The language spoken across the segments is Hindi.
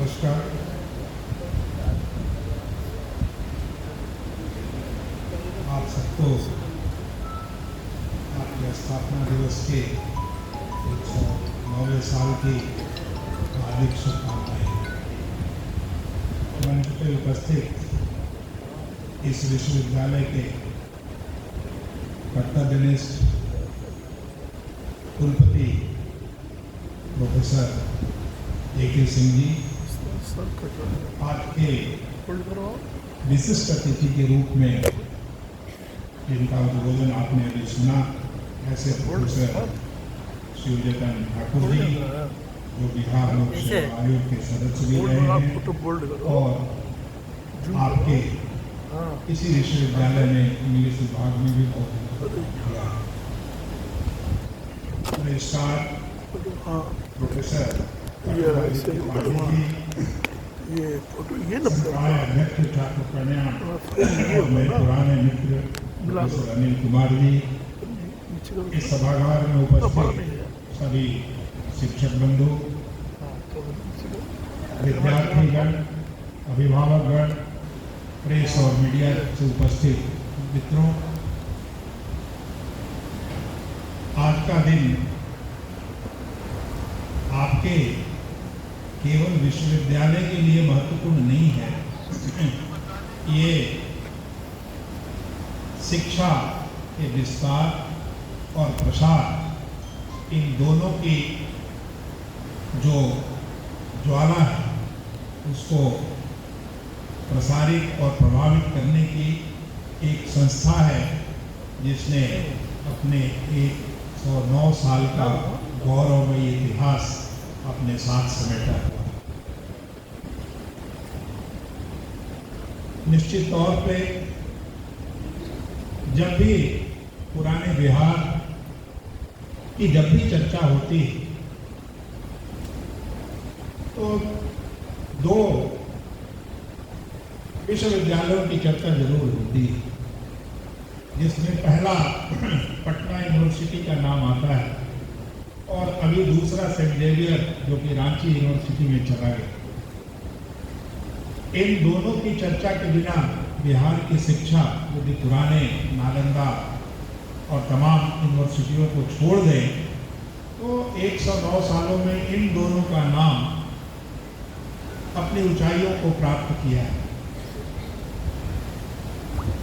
नमस्कार। आप सबको आपके स्थापना दिवस के 109वें साल की हार्दिक शुभकामनाएं। मंच पर उपस्थित इस विश्वविद्यालय के कर्तव्यनिष्ठ कुलपति प्रोफेसर A.K. सिंह जी, आज के विशिष्ट अतिथि के रूप में जिनका उद्बोधन आपने अभी सुना, ऐसे प्रोफेसर शिवचेतन ठाकुर जी जो बिहार लोक सेवा आयोग के सदस्य भी रहे हैं और आपके इसी विश्वविद्यालय में इंग्लिश विभाग में भी बहुत किया है। प्रोफेसर ये फोटो ये अध्यक्ष ठाकुर कल्याण और मेरे पुराने मित्र प्रोफेसर अनिल कुमार जी, इस सभागार में उपस्थित सभी शिक्षक बंधु, विद्यार्थीगण, अभिभावकगण, प्रेस और मीडिया से उपस्थित मित्रों, आज का दिन आपके केवल विश्वविद्यालय के लिए महत्वपूर्ण नहीं है। ये शिक्षा के विस्तार और प्रसार, इन दोनों की जो ज्वाला है उसको प्रसारित और प्रभावित करने की एक संस्था है जिसने अपने 109 साल का गौरवमयी इतिहास अपने साथ समेटा हुआ। निश्चित तौर पे जब भी पुराने बिहार की जब भी चर्चा होती तो दो विश्वविद्यालयों की चर्चा जरूर होती है, जिसमें पहला पटना यूनिवर्सिटी का नाम आता है और अभी दूसरा सेंट जेवियर जो कि रांची यूनिवर्सिटी में चला गया। इन दोनों की चर्चा के बिना बिहार की शिक्षा यदि पुराने नालंदा और तमाम यूनिवर्सिटियों को छोड़ दें तो 109 सालों में इन दोनों का नाम अपनी ऊंचाइयों को प्राप्त किया है।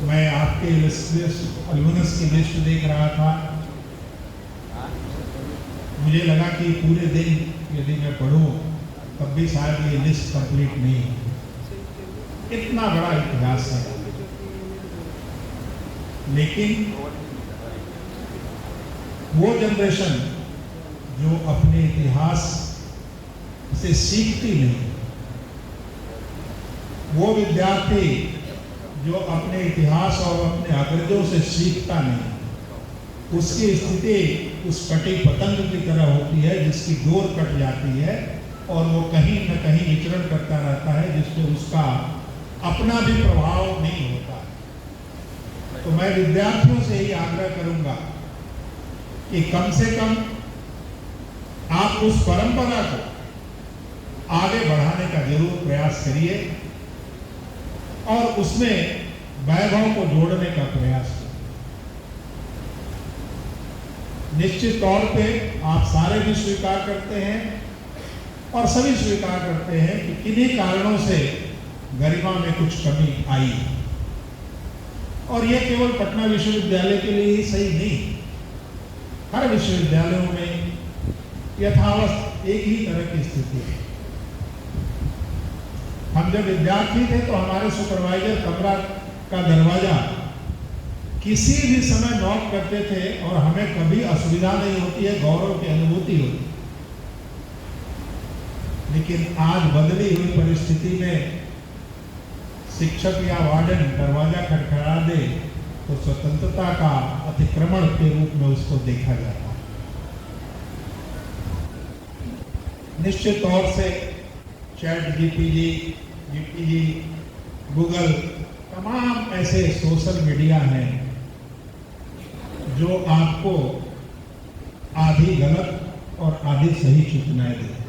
मैं आपके अलुमनस की लिस्ट देख रहा था, मुझे लगा कि पूरे दिन यदि मैं पढ़ूं तब भी शायद ये लिस्ट कंप्लीट नहीं है। इतना बड़ा इतिहास है, लेकिन वो जनरेशन जो अपने इतिहास से सीखती नहीं, वो विद्यार्थी जो अपने इतिहास और अपने अग्रजों से सीखता नहीं, उसकी स्थिति उस कटी पतंग की तरह होती है जिसकी डोर कट जाती है और वो कहीं न कहीं विचरण करता रहता है, जिससे उसका अपना भी प्रभाव नहीं होता। तो मैं विद्यार्थियों से ही आग्रह करूंगा कि कम से कम आप उस परंपरा को आगे बढ़ाने का जरूर प्रयास करिए और उसमें वैभव को जोड़ने का प्रयास करिए। निश्चित तौर पे आप सारे भी स्वीकार करते हैं और सभी स्वीकार करते हैं कि किन्हीं कारणों से गरिमा में कुछ कमी आई, और यह केवल पटना विश्वविद्यालय के लिए ही सही नहीं, हर विश्वविद्यालयों में यथावत एक ही तरह की स्थिति है। हम जब विद्यार्थी थे तो हमारे सुपरवाइजर कमरा का दरवाजा किसी भी समय नॉक करते थे और हमें कभी असुविधा नहीं होती है, गौरव की अनुभूति होती। लेकिन आज बदली हुई परिस्थिति में शिक्षक या वार्डन दरवाजा खटखटा दे तो स्वतंत्रता का अतिक्रमण के रूप में उसको देखा जाता है। निश्चित तौर से चैट जीपीटी, गूगल, तमाम ऐसे सोशल मीडिया हैं जो आपको आधी गलत और आधी सही सूचनाएं देते हैं।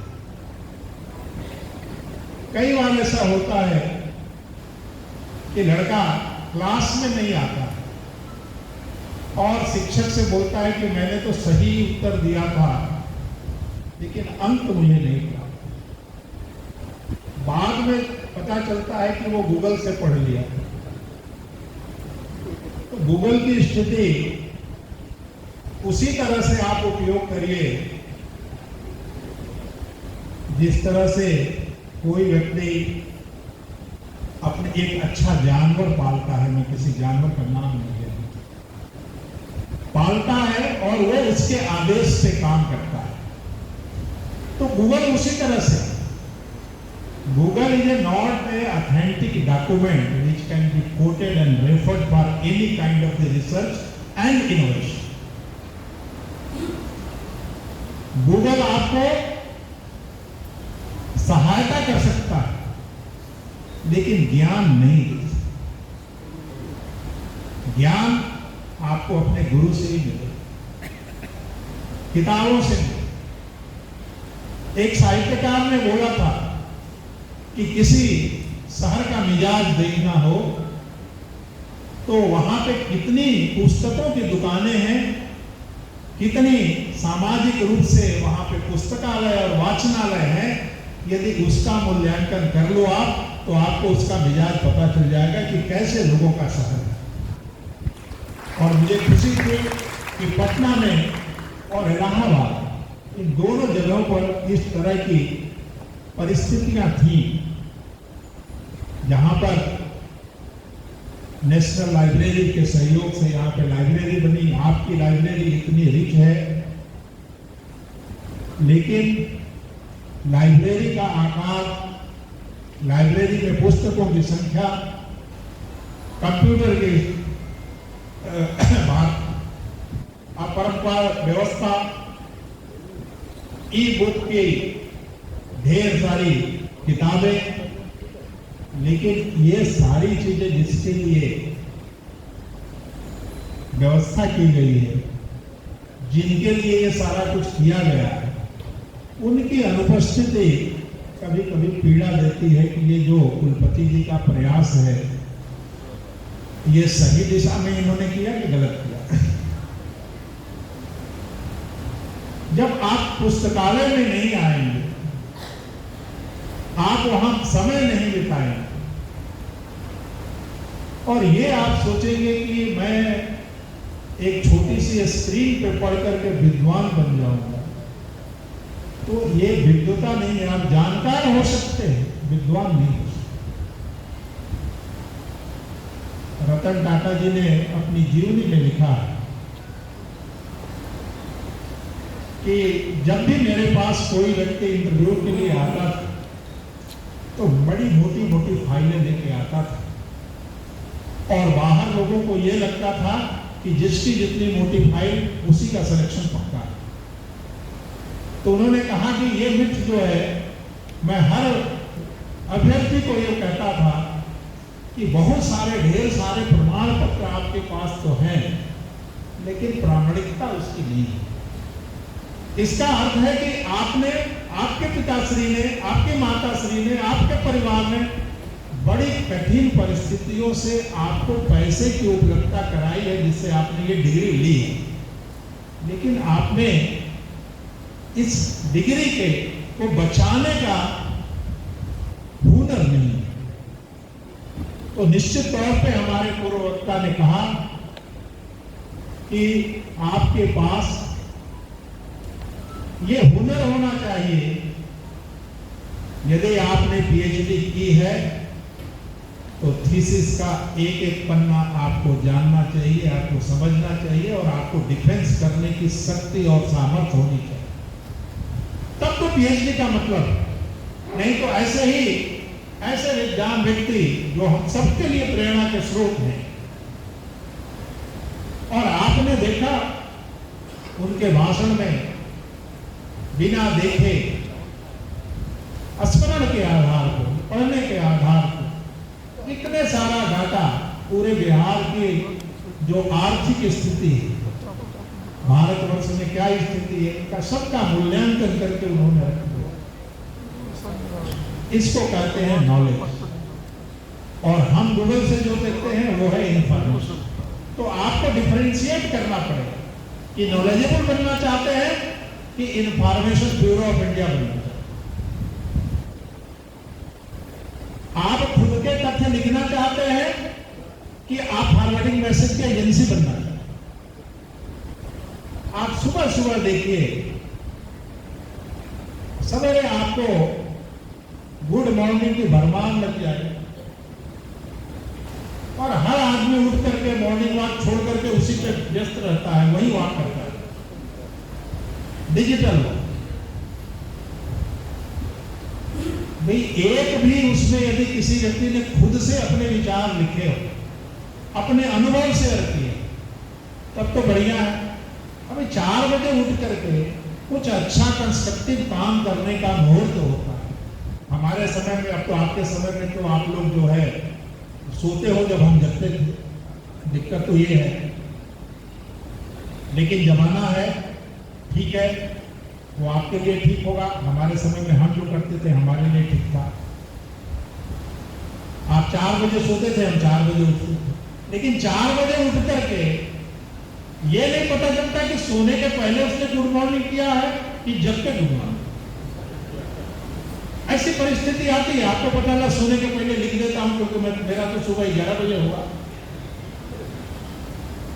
कई बार ऐसा होता है कि लड़का क्लास में नहीं आता और शिक्षक से बोलता है कि मैंने तो सही उत्तर दिया था लेकिन अंक मुझे नहीं मिला। बाद में पता चलता है कि वो गूगल से पढ़ लिया। तो गूगल की स्थिति उसी तरह से आप उपयोग करिए जिस तरह से कोई व्यक्ति अपने एक अच्छा जानवर पालता है। मैं किसी जानवर का नाम नहीं ले रहा, पालता है और वो उसके आदेश से काम करता है। तो गूगल उसी तरह से, Google is a not a authentic document which can be coated and referred for any kind of the research and innovation. Google आपको सहायता कर सकता है लेकिन ज्ञान नहीं दे सकता। ज्ञान आपको अपने गुरु से ही मिले, किताबों से मिले। एक साहित्यकार ने बोला था कि किसी शहर का मिजाज देखना हो तो वहां पे कितनी पुस्तकों की दुकानें हैं, कितनी सामाजिक रूप से वहां पे पुस्तकालय और वाचनालय है। यदि उसका मूल्यांकन कर लो आप तो आपको उसका मिजाज पता चल जाएगा कि कैसे लोगों का शहर है। और मुझे खुशी थी कि पटना में और इलाहाबाद इन दोनों जगहों पर इस तरह की परिस्थितियां थी जहां पर नेशनल लाइब्रेरी के सहयोग से यहाँ पे लाइब्रेरी बनी। आपकी लाइब्रेरी इतनी रिच है लेकिन लाइब्रेरी का आकार, लाइब्रेरी में पुस्तकों की संख्या, कंप्यूटर की अपरंपरा व्यवस्था, ई बुक की ढेर सारी किताबें, लेकिन ये सारी चीजें जिसके लिए व्यवस्था की गई है, जिनके लिए ये सारा कुछ किया गया है, उनकी अनुपस्थिति कभी कभी पीड़ा देती है कि ये जो कुलपति जी का प्रयास है ये सही दिशा में इन्होंने किया कि गलत किया। जब आप पुस्तकालय में नहीं आएंगे, आप वहां समय नहीं बिताएंगे और ये आप सोचेंगे कि मैं एक छोटी सी स्क्रीन पे पढ़ करके विद्वान बन जाऊंगा, तो ये विद्वता नहीं है। आप जानकार हो सकते हैं, विद्वान नहीं हो सकते। रतन टाटा जी ने अपनी जीवनी में लिखा है कि जब भी मेरे पास कोई व्यक्ति इंटरव्यू के लिए आता था तो बड़ी मोटी मोटी फाइलें लेके आता था और बाहर लोगों को यह लगता था कि जिसकी जितनी मोटी फाइल उसी का सिलेक्शन पक्का है। तो उन्होंने कहा कि ये मिथ जो है, मैं हर अभ्यर्थी को ये कहता था कि बहुत सारे ढेर सारे प्रमाण पत्र आपके पास तो हैं लेकिन प्रामाणिकता उसकी नहीं है। इसका अर्थ है कि आपने, आपके पिताश्री ने, आपके माताश्री ने, आपके परिवार ने बड़ी कठिन परिस्थितियों से आपको पैसे की उपलब्धता कराई है जिससे आपने ये डिग्री ली है, लेकिन आपने इस डिग्री के को बचाने का हुनर नहीं। तो निश्चित तौर पे हमारे पूर्व वक्ता ने कहा कि आपके पास ये हुनर होना चाहिए। यदि आपने पीएचडी की है तो थीसिस का एक एक पन्ना आपको जानना चाहिए, आपको समझना चाहिए और आपको डिफेंस करने की शक्ति और सामर्थ्य होनी चाहिए, तब तो पीएचडी का मतलब। नहीं तो ऐसे ही ऐसे विद्वान व्यक्ति जो हम सबके लिए प्रेरणा के स्रोत हैं और आपने देखा उनके भाषण में बिना देखे स्मरण के आधार को, पढ़ने के आधार को इतने सारा डाटा पूरे बिहार की जो आर्थिक स्थिति है, भारतवर्ष में क्या स्थिति है, इनका सबका मूल्यांकन करके उन्होंने रख दिया। इसको कहते हैं नॉलेज, और हम गूगल से जो देखते हैं वो है इंफॉर्मेशन। तो आपको डिफरेंशिएट करना पड़ेगा कि नॉलेजेबल बनना चाहते हैं कि इंफॉर्मेशन ब्यूरो ऑफ इंडिया बनना चाहते हैं। आप खुद के तथ्य लिखना चाहते हैं कि आप फॉरवर्डिंग मैसेज की एजेंसी बनना चाहते हैं। आप सुबह सुबह देखिए, सवेरे आपको गुड मॉर्निंग की भरमार लग जाए और हर आदमी उठ करके मॉर्निंग वॉक छोड़ करके उसी पे व्यस्त रहता है, वही वॉक करता है, डिजिटल। भाई एक भी उसमें यदि किसी व्यक्ति ने खुद से अपने विचार लिखे हो, अपने अनुभव शेयर किए, तब तो बढ़िया है। अभी 4 बजे उठ करके कुछ अच्छा कंस्ट्रक्टिव काम करने का मुहूर्त होता है। हमारे समय में, अब तो आपके समय में तो आप लोग जो है सोते हो जब हम जगते थे। दिक्कत तो ये है, लेकिन जमाना है, ठीक है, वो आपके लिए ठीक होगा। हमारे समय में हम जो करते थे हमारे लिए ठीक था। आप 4 बजे सोते थे, हम 4 बजे उठते थे, लेकिन 4 बजे उठ करके ये नहीं पता चलता कि सोने के पहले उसने गुड मॉर्निंग किया है कि जग के गुड मॉर्निंग। ऐसी परिस्थिति आती है, आपको पता लगा सोने के पहले लिख देता हूं क्योंकि मेरा तो सुबह 11 बजे होगा।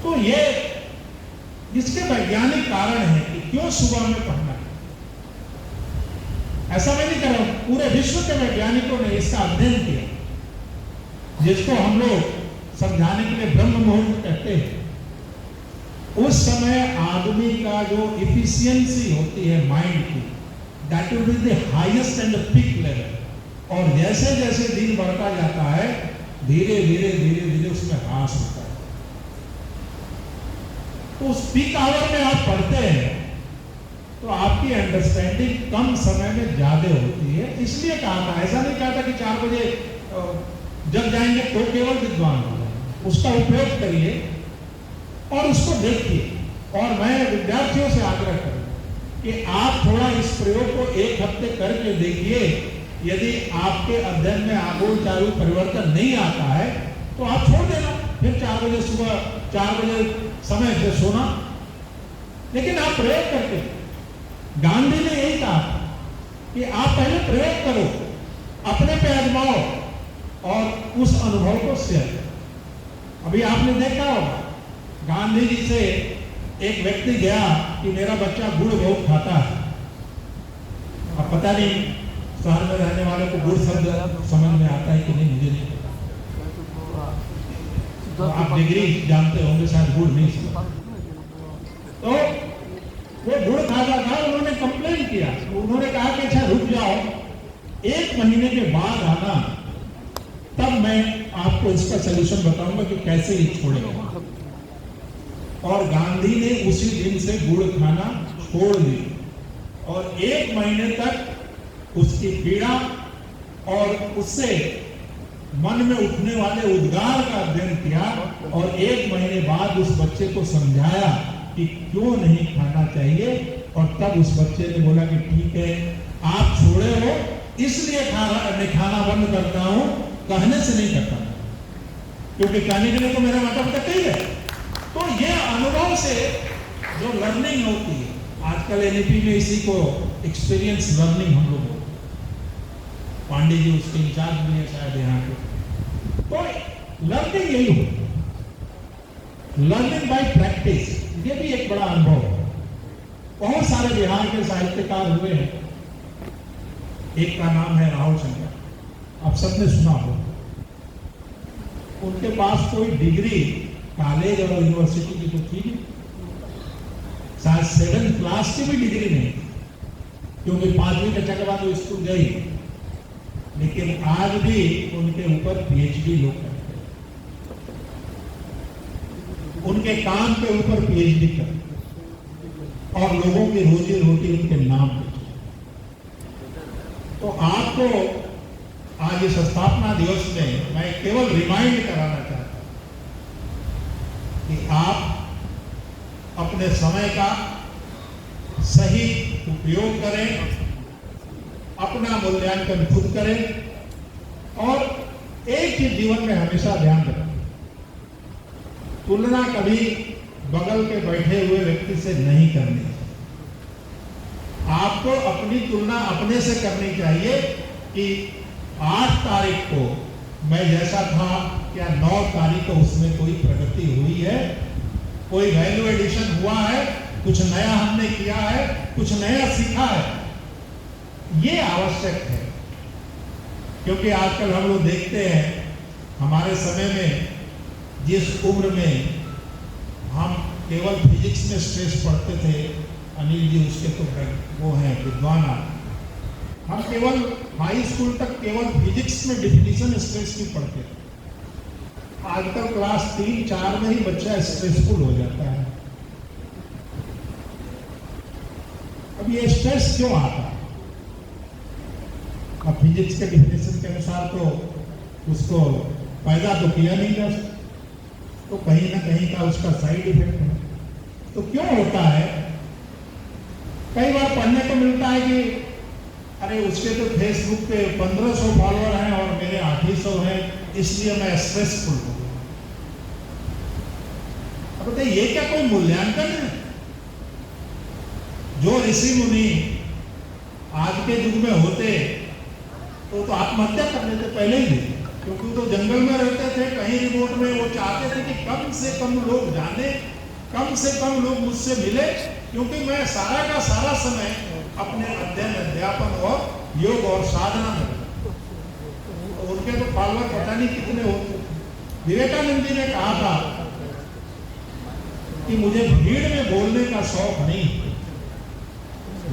तो ये इसके वैज्ञानिक कारण है कि क्यों सुबह में पढ़ना है। ऐसा मैं नहीं कर रहा हूं, पूरे विश्व के वैज्ञानिकों ने इसका अध्ययन किया, जिसको हम लोग समझाने के लिए ब्रह्म मुहूर्त कहते हैं। उस समय आदमी का जो इफिशियंसी होती है माइंड की, that will be the highest and peak level. और जैसे जैसे दिन बढ़ता जाता है, धीरे धीरे धीरे धीरे उसमें ह्रास होता है। तो उस पीक आवर में आप पढ़ते हैं तो आपकी अंडरस्टैंडिंग कम समय में ज्यादा होती है। इसलिए कहा था, ऐसा नहीं कहा था कि 4 बजे जब जाएंगे तो केवल विद्वान हो जाएंगे। उसका उपयोग करिए और उसको देखिए। और मैं विद्यार्थियों से आग्रह करूं कि आप थोड़ा इस प्रयोग को 1 हफ्ते करके देखिए। यदि आपके अध्ययन में आगोल चालू परिवर्तन नहीं आता है तो आप छोड़ देना, फिर 4 बजे सुबह 4 बजे समय से सोना। लेकिन आप प्रयोग करके, गांधी ने यही कहा कि आप पहले प्रयोग करो, अपने पे आजमाओ और उस अनुभव को शेयर करो। अभी आपने देखा होगा, गांधी जी से एक व्यक्ति गया कि मेरा बच्चा गुड़ बहुत खाता है। अब पता नहीं शहर में रहने वालों को गुड़ शब्द समझ में आता है कि नहीं, मुझे नहीं पता। तो आप डिग्री जानते होंगे, शायद गुड़ नहीं समझ। तो वो गुड़ खाता था, उन्होंने कंप्लेन किया। उन्होंने कहा कि अच्छा रुक जाओ, 1 महीने के बाद आना, तब मैं आपको इसका सलूशन बताऊंगा कि कैसे ये छोड़ेगा। और गांधी ने उसी दिन से गुड़ खाना छोड़ दिया और 1 महीने तक उसकी पीड़ा और उससे मन में उठने वाले उद्गार का अध्ययन किया। और 1 महीने बाद उस बच्चे को समझाया कि क्यों नहीं खाना चाहिए, और तब उस बच्चे ने बोला कि ठीक है, आप छोड़े हो इसलिए खाना बंद करता हूं, कहने से नहीं करता, क्योंकि कहने के लिए तो मेरा माता पिता कही है। तो ये अनुभव से जो लर्निंग होती है, आजकल एनईपी में इसी को एक्सपीरियंस लर्निंग हम लोग, पांडे जी उसके इंचार्ज भी है शायद यहाँ के। तो लर्निंग यही होती है, लर्निंग बाय प्रैक्टिस। ये भी एक बड़ा अनुभव है। बहुत सारे बिहार के साहित्यकार हुए हैं, एक का नाम है राहुल शंकर, आप सबने सुना हो। उनके पास कोई डिग्री कॉलेज और यूनिवर्सिटी की तो थी नहीं, शायद 7th क्लास की भी डिग्री नहीं, क्योंकि 5वीं कक्षा के बाद वो स्कूल गई। लेकिन आज भी उनके ऊपर पीएचडी लोग करते हैं, उनके काम के ऊपर पीएचडी करते हैं और लोगों की रोजी रोटी उनके नाम पे। तो आपको आज इस स्थापना दिवस में मैं केवल रिमाइंड कराना चाहता हूं कि आप अपने समय का सही उपयोग करें अपना मूल्यांकन खुद करें और एक ही जीवन में हमेशा ध्यान रखें, तुलना कभी बगल के बैठे हुए व्यक्ति से नहीं करनी। आपको अपनी तुलना अपने से करनी चाहिए कि 8 तारीख को मैं जैसा था क्या 9 तारीख को उसमें कोई प्रगति हुई है, कोई वैल्यू एडिशन हुआ है, कुछ नया हमने किया है, कुछ नया सीखा है। ये आवश्यक है, क्योंकि आजकल हम लोग देखते हैं हमारे समय में जिस उम्र में हम केवल फिजिक्स में स्ट्रेस पढ़ते थे, अनिल जी उसके तो वो हैं विद्वान, हम केवल हाई स्कूल तक केवल फिजिक्स में डिफिनीशन स्ट्रेस की पढ़ते थे। आजकल क्लास 3-4 में ही बच्चा स्ट्रेसफुल हो जाता है। अब ये स्ट्रेस क्यों आता है? अब फिजिक्स के डिफिनेशन के अनुसार तो उसको पैदा तो किया नहीं जा सकता, तो कहीं ना कहीं का उसका साइड इफेक्ट है। तो क्यों होता है? कई बार पढ़ने को मिलता है कि अरे उसके तो फेसबुक पे 1500 फॉलोअर हैं और मेरे 800 हैं, इसलिए मैं स्ट्रेसफुल हूं। अब बताइए ये क्या कोई मूल्यांकन है? जो ऋषि मुनि आज के युग में होते तो आत्महत्या कर लेते पहले ही, क्योंकि तो जंगल में रहते थे, कहीं रिमोट में। वो चाहते थे कि कम से कम लोग जाने, कम से कम लोग मुझसे मिले, क्योंकि मैं सारा का सारा समय अपने अध्ययन, अध्यापन और योग और साधना में। तो उनके तो फॉलोअर पता नहीं कितने होते। विवेकानंद जी ने कहा था कि मुझे भीड़ में बोलने का शौक नहीं,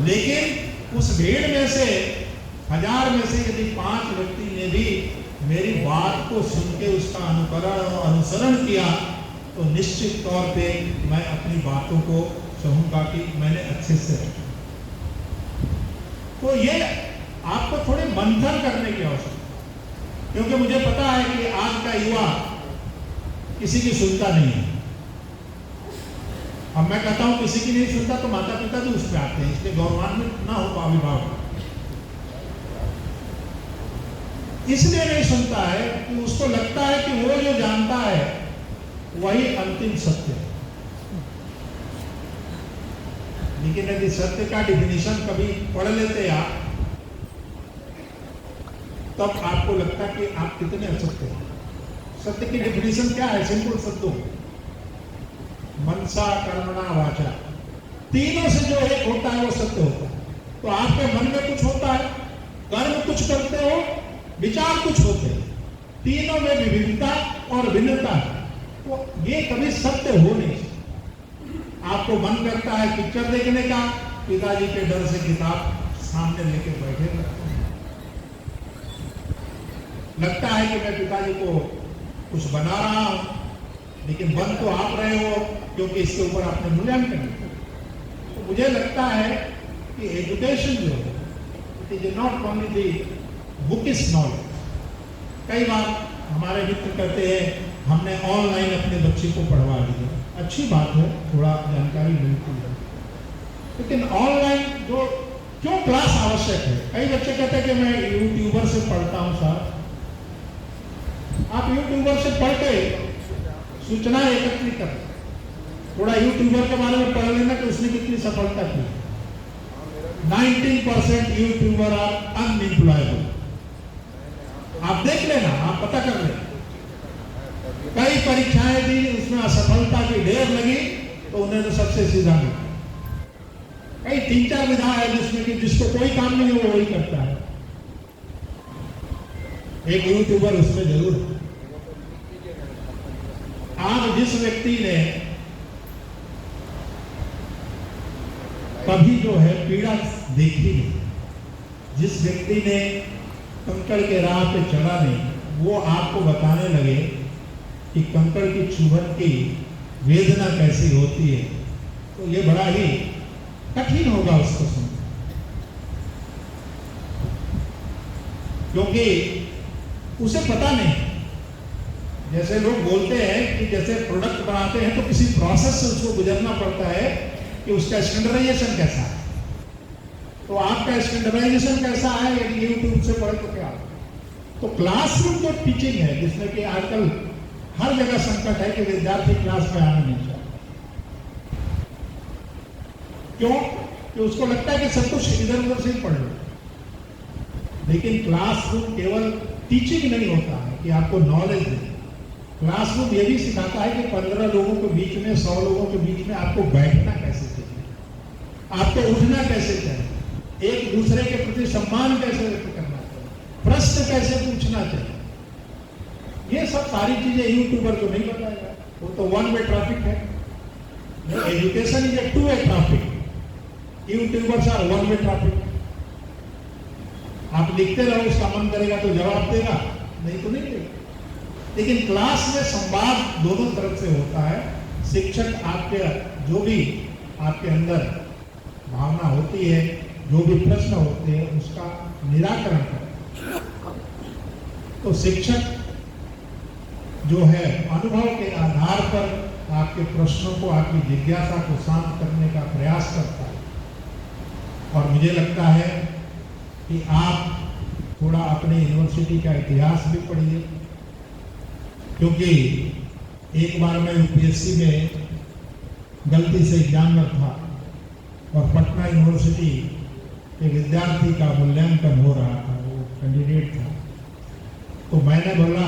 लेकिन उस भीड़ में से 1000 में से यदि 5 व्यक्ति ने भी मेरी बात को सुन के उसका अनुकरण और अनुसरण किया, तो निश्चित तौर पे मैं अपनी बातों को कहूंगा कि मैंने अच्छे से रखा। तो ये आपको थोड़े मंथन करने की आवश्यकता, क्योंकि मुझे पता है कि आज का युवा किसी की सुनता नहीं है। अब मैं कहता हूं किसी की नहीं सुनता तो माता पिता भी उसमें आते हैं, इसलिए गौरवान्वित ना हो अभिभावक। इसलिए नहीं सुनता है कि उसको लगता है कि वो जो जानता है वही अंतिम सत्य है। लेकिन यदि सत्य का डिफिनीशन कभी पढ़ लेते आप, तब आपको लगता कि आप कितने असत्य हैं। सत्य की डिफिनीशन क्या है? सिंपल शब्दों, मनसा कर्मणा वाचा, तीनों से जो एक होता है वो सत्य होता है। तो आपके मन में कुछ होता है, कर्म कुछ करते हो, विचार कुछ होते हैं, तीनों में विभिन्नता और भिन्नता है। तो ये कभी सत्य हो नहीं सकता। आपको मन करता है पिक्चर देखने का, पिताजी के डर से किताब सामने लेके बैठे रहते हैं। लगता है कि मैं पिताजी को कुछ बना रहा हूं, लेकिन बन तो आप रहे हो, क्योंकि इसके ऊपर आपने मूल्यांकन किया। तो मुझे लगता है कि एजुकेशन जो है, it is not only the book is knowledge. कई बार हमारे मित्र कहते हैं हमने ऑनलाइन अपने बच्चे को पढ़वा दिया, अच्छी बात है, थोड़ा जानकारी मिलती है, लेकिन ऑनलाइन जो क्यों क्लास आवश्यक है? कई बच्चे कहते हैं कि मैं यूट्यूबर से पढ़ता हूं। साहब, आप यूट्यूबर से पढ़ के सूचनाएं एकत्रित करें, थोड़ा यूट्यूबर के बारे में पढ़ लेना कि उसने कितनी सफलता की। 19% यूट्यूबर आर अनएम्प्लॉयबल। आप देख लेना, आप पता कर लेना। कई परीक्षाएं दी, उसमें असफलता की ढेर लगी, तो उन्हें तो सबसे सीधा मिला। कई 3-4 विधा है जिसमें कि जिसको कोई काम नहीं है वो वही करता है। एक यूट्यूबर उसमें जरूर है। आज जिस व्यक्ति ने कभी जो है पीड़ा देखी नहीं, जिस व्यक्ति ने कंकड़ के राह पे चढ़ा नहीं, वो आपको बताने लगे कि कंकड़ की चुभन की वेदना कैसी होती है, तो ये बड़ा ही कठिन होगा उसको सुनना। क्योंकि उसे पता नहीं। जैसे लोग बोलते हैं कि जैसे प्रोडक्ट बनाते हैं तो किसी प्रोसेस से उसको गुजरना पड़ता है कि उसका स्टैंडर्डाइजेशन कैसा है। तो आपका स्टैंडर्डाइजेशन कैसा है? यदि यूट्यूब से पढ़े तो क्या? तो क्लासरूम जो टीचिंग है, जिसमें कि आजकल हर जगह संकट है कि विद्यार्थी क्लास में आना नहीं चाहता। क्यों? कि उसको लगता है कि सब कुछ इधर उधर से ही पढ़ लो। लेकिन क्लासरूम केवल टीचिंग नहीं होता है कि आपको नॉलेज दे। क्लासरूम ये भी सिखाता है कि 15 लोगों के बीच में, 100 लोगों के बीच में आपको बैठना कैसे चाहिए, आपको उठना कैसे चाहिए, एक दूसरे के प्रति सम्मान कैसे व्यक्त करना चाहिए, प्रश्न कैसे पूछना चाहिए। ये सब सारी चीजें यूट्यूबर को नहीं बताएगा, वो तो वन वे ट्रैफिक है। Education is a two way traffic, YouTubers are one way traffic. आप लिखते रहो, उसका मन करेगा तो जवाब देगा, नहीं तो नहीं देगा। लेकिन क्लास में संवाद दोनों तरफ से होता है। शिक्षक आपके जो भी आपके अंदर भावना होती है, जो भी प्रश्न होते हैं, उसका निराकरण करता है। तो शिक्षक जो है अनुभव के आधार पर आपके प्रश्नों को, आपकी जिज्ञासा को शांत करने का प्रयास करता है। और मुझे लगता है कि आप थोड़ा अपने यूनिवर्सिटी का इतिहास भी पढ़िए, क्योंकि एक बार मैं यूपीएससी में गलती से एग्जामिनर था और पटना यूनिवर्सिटी के विद्यार्थी का मूल्यांकन हो रहा था, वो कैंडिडेट था। तो मैंने बोला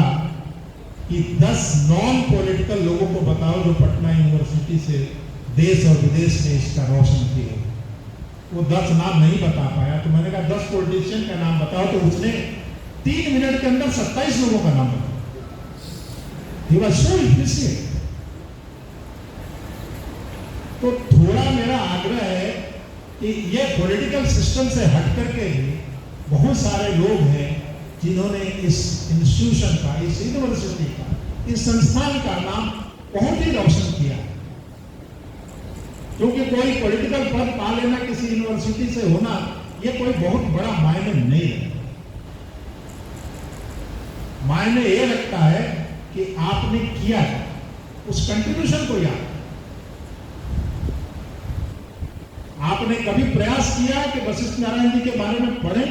कि 10 नॉन पॉलिटिकल लोगों को बताओ जो पटना यूनिवर्सिटी से देश और विदेश में इसका रोशन किए। वो 10 नाम नहीं बता पाया। तो मैंने कहा 10 पॉलिटिशियन का नाम बताओ। तो उसने 3 मिनट के अंदर 27 लोगों का नाम बताया। He was so efficient। तो थोड़ा मेरा आग्रह है कि ये पॉलिटिकल सिस्टम से हट करके भी बहुत सारे लोग हैं जिन्होंने इस इंस्टीट्यूशन का, इस यूनिवर्सिटी का, इस संस्थान का नाम बहुत ही रोशन किया। क्योंकि कोई पॉलिटिकल पद पा लेना किसी यूनिवर्सिटी से होना, ये कोई बहुत बड़ा मायने नहीं है। मायने ये लगता है कि आपने किया है, उस कंट्रीब्यूशन को याद। आपने कभी प्रयास किया कि वशिष्ठ नारायण जी के बारे में पढ़ें?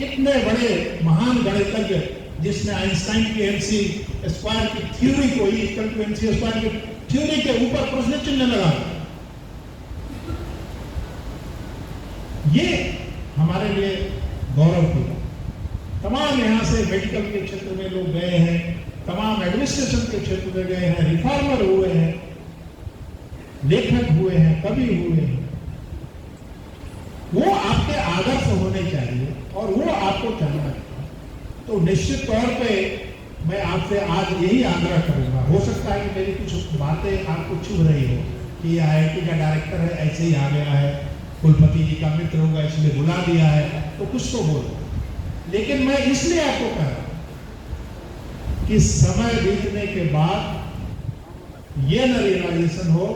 इतने बड़े महान गणितज्ञ, जिसने आइंस्टाइन की MC स्क्वायर की थ्योरी को, MC स्क्वायर की थ्योरी के ऊपर प्रश्न चिन्ह लगा। ये हमारे लिए गौरव की बात। तमाम यहाँ से मेडिकल के क्षेत्र में लोग गए हैं, तमाम एडमिनिस्ट्रेशन के क्षेत्र में गए हैं, रिफॉर्मर हुए हैं, लेखक हुए हैं, कवि हुए हैं। वो आपके आदर्श होने चाहिए और वो आपको चलना चाहिए। तो निश्चित तौर पे मैं आपसे आज यही आग्रह करूंगा। हो सकता है कि मेरी कुछ बातें आपको चुभ रही हो कि IIT का डायरेक्टर है, ऐसे ही आ गया है, कुलपति जी का मित्र होगा इसलिए बुला दिया है, तो कुछ तो बोलो। लेकिन मैं इसलिए आपको कह रहा हूं कि समय बीतने के बाद ये न रियलाइजेशन हो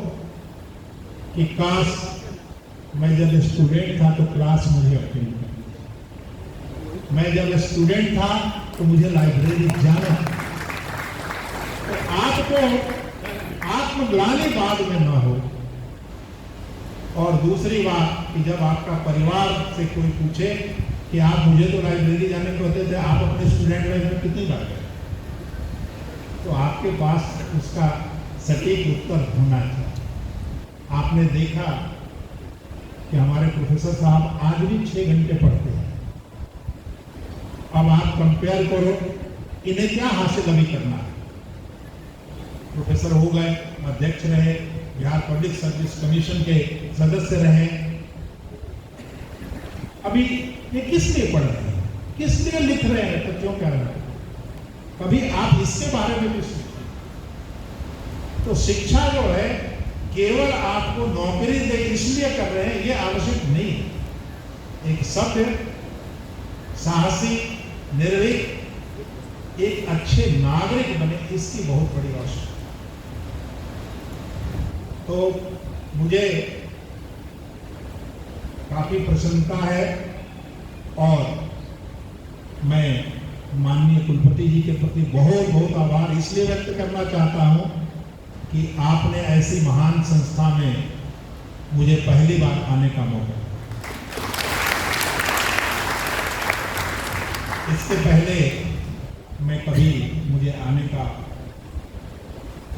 कि काश मैं जब स्टूडेंट था तो क्लास मुझे अकेली करनी, मैं जब स्टूडेंट था तो मुझे लाइब्रेरी जाना। तो आपको आत्मग्लानि बाद में ना हो। और दूसरी बात कि जब आपका परिवार से कोई पूछे कि आप मुझे तो लाइब्रेरी जाने को कहते थे, आप अपने स्टूडेंट लाइफ में कितनी बार गए, तो आपके पास उसका सटीक उत्तर होना चाहिए। आपने देखा कि हमारे प्रोफेसर साहब आज भी 6 घंटे पढ़ते हैं। अब आप कंपेयर करो, इन्हें क्या हासिल अभी करना है। प्रोफेसर हो गए, अध्यक्ष रहे, बिहार पब्लिक सर्विस कमीशन के सदस्य रहे। अभी ये किस लिए पढ़ रहे हैं, किस लिए लिख रहे हैं, तो क्यों कर रहे हैं? कभी आप इसके बारे में भी सोचिए। तो शिक्षा जो है केवल आपको नौकरी दे इसलिए कर रहे हैं, ये आवश्यक नहीं है। एक सभ्य, साहसी, निर्भीक, एक अच्छे नागरिक बने, इसकी बहुत बड़ी आवश्यकता। तो मुझे काफी प्रसन्नता है और मैं माननीय कुलपति जी के प्रति बहुत बहुत आभार इसलिए व्यक्त करना चाहता हूं कि आपने ऐसी महान संस्था में मुझे पहली बार आने का मौका। इससे पहले मैं कभी मुझे आने का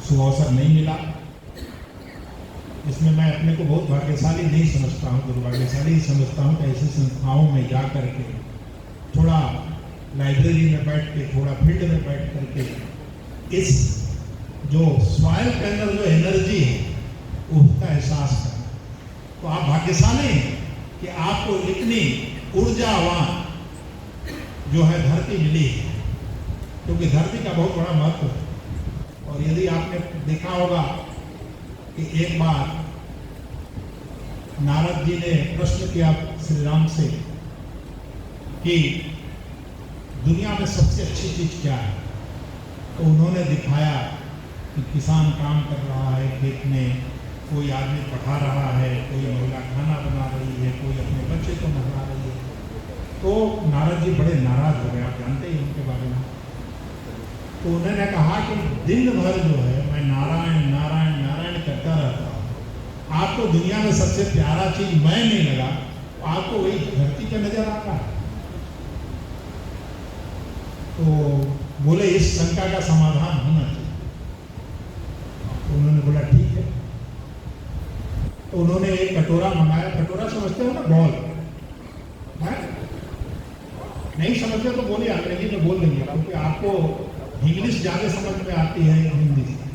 सुअवसर नहीं मिला। इसमें मैं अपने को बहुत भाग्यशाली नहीं समझता हूँ, दुर्भाग्यशाली समझता हूँ कि ऐसी संस्थाओं में जा करके थोड़ा लाइब्रेरी में बैठ के, थोड़ा फील्ड में बैठ करके इस जो सॉइल के अंदर जो एनर्जी है उसका एहसास करना। तो आप भाग्यशाली हैं कि आपको इतनी ऊर्जावान जो है धरती मिली है, क्योंकि धरती का बहुत बड़ा महत्व है। और यदि आपने देखा होगा कि एक बार नारद जी ने प्रश्न किया श्री राम से कि दुनिया में सबसे अच्छी चीज क्या है, तो उन्होंने दिखाया कि किसान काम कर रहा है खेत में, कोई आदमी पढ़ा रहा है, कोई महिला खाना बना रही है, कोई अपने बच्चे को नहला रही है। तो नारद जी बड़े नाराज हो गए, आप जानते ही उनके बारे में। तो उन्होंने कहा कि दिन भर जो है मैं नारायण नारायण नारायण करता रहता हूँ, आपको दुनिया में सबसे प्यारा चीज मैं नहीं लगा, तो आपको वही धरती का नजर आता है। तो बोले इस शंका का समाधान होना चाहिए। तो उन्होंने बोला ठीक है। तो उन्होंने एक कटोरा मंगाया। कटोरा समझते हो ना, बॉल है? नहीं समझते तो बोलिए, अंग्रेजी में बोल देंगे, क्योंकि आपको इंग्लिश ज्यादा समझ में आती है हिंदी से।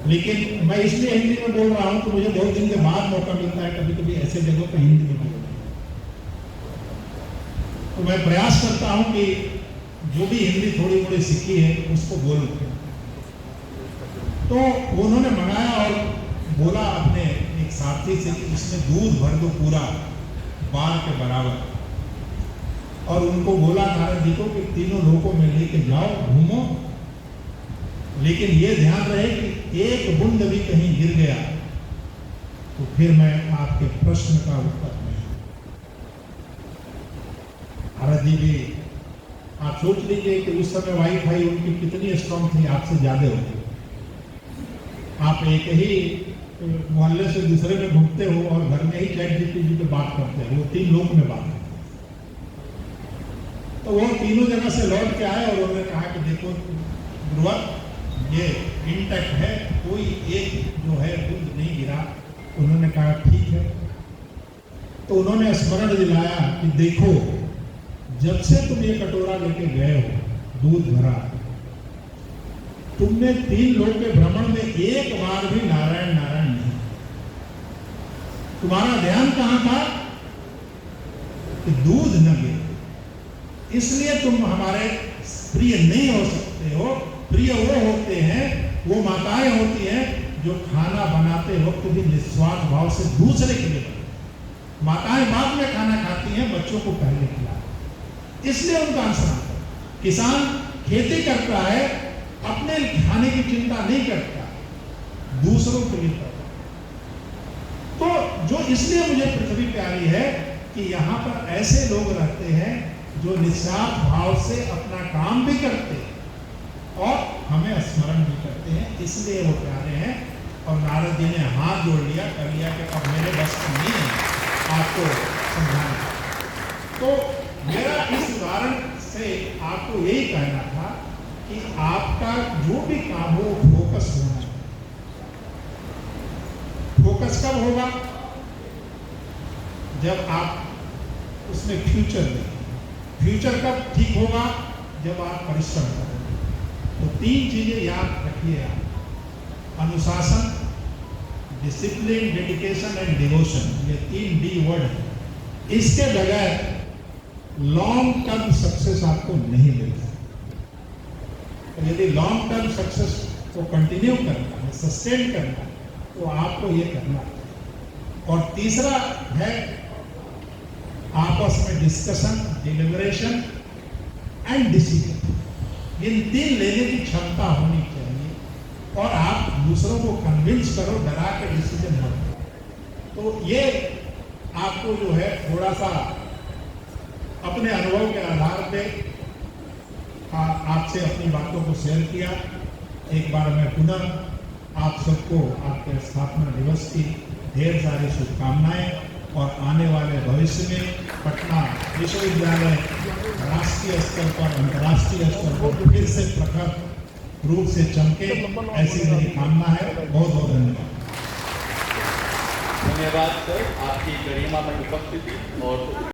लेकिन मैं इसलिए हिंदी में बोल रहा हूं कि मुझे बहुत दिन के बाद मौका मिलता है कभी कभी ऐसे जगहों पर हिंदी में बोलने। तो मैं प्रयास करता हूं कि जो भी हिंदी थोड़ी थोड़ी सीखी है उसको बोलूं। तो उन्होंने मंगाया और बोला अपने एक साथी से कि इसमें दूध भर दो पूरा बाल के बराबर। और उनको बोला नारद जी को कि तीनों लोगों में लेके जाओ, घूमो, लेकिन ये ध्यान रहे कि एक बूंद भी कहीं गिर गया तो फिर मैं आपके प्रश्न का उत्तर नहीं। नारद जी भी आप सोच लीजिए कि उस समय वाईफाई उनकी कितनी स्ट्रॉन्ग थी, आपसे ज्यादा होती। आप एक ही मोहल्ले से दूसरे में घूमते हो और घर में ही चैट जीपीटी पे बात करते हो, वो 3 लोक में बात करते। तो वो तीनों जगह से लौट के आए और उन्होंने कहा कि देखो गुरुवर ये इंटैक्ट है, कोई एक जो है बूंद नहीं गिरा। उन्होंने कहा ठीक है। तो उन्होंने स्मरण दिलाया कि देखो जब से तुम ये कटोरा लेके गए हो दूध भरा, तुमने 3 लोक के भ्रमण में एक बार भी नारायण नारायण नहीं। तुम्हारा ध्यान कहां था कि दूध न गिरे, इसलिए तुम हमारे प्रिय नहीं हो सकते हो। प्रिय वो होते हैं, वो माताएं होती हैं जो खाना बनाते वक्त भी निस्वार्थ भाव से दूसरे के लिए। माताएं बाद में खाना खाती हैं, बच्चों को पहले खिलाती, इसलिए उनका आंसर आता है। किसान खेती करता है, अपने खाने की चिंता नहीं करता, दूसरों के लिए करता। तो जो इसलिए मुझे पृथ्वी प्यारी है कि यहाँ पर ऐसे लोग रहते हैं जो निस्वार्थ भाव से अपना काम भी करते हैं और हमें स्मरण भी करते हैं, इसलिए वो प्यारे हैं। और नारद जी ने हाथ जोड़ लिया, कर लिया कि अब मेरे बस में नहीं है आपको समझाना। तो मेरा इस उदाहरण से आपको यही कहना था कि आपका जो भी काम हो फोकस होना चाहिए। फोकस कब होगा? जब आप उसमें फ्यूचर देखें। फ्यूचर कब ठीक होगा? जब आप परिश्रम करेंगे। तो 3 चीजें याद रखिए आप: अनुशासन, डिसिप्लिन, डेडिकेशन एंड डिवोशन। ये 3 डी वर्ड है। इसके बगैर लॉन्ग टर्म सक्सेस आपको नहीं मिलता। तो यदि लॉन्ग टर्म सक्सेस को कंटिन्यू करना है, सस्टेन करना है, तो आपको ये करना है। और तीसरा है आपस में डिस्कशन, डिलिबरेशन एंड डिसीजन। इन 3 लेने की क्षमता होनी चाहिए और आप दूसरों को कन्विंस करो, डरा के डिसीजन मत। तो ये आपको जो है थोड़ा सा अपने अनुभव के आधार पे आपसे अपनी बातों को शेयर किया। एक बार मैं पुनः आप सबको आपके स्थापना दिवस की ढेर सारी शुभकामनाएं और आने वाले भविष्य में पटना विश्वविद्यालय राष्ट्रीय स्तर पर अंतर्राष्ट्रीय स्तर पर फिर से प्रखर रूप से चमके, ऐसी मेरी कामना है। बहुत बहुत धन्यवाद। धन्यवाद सर, आपकी गरिमा में उपस्थिति और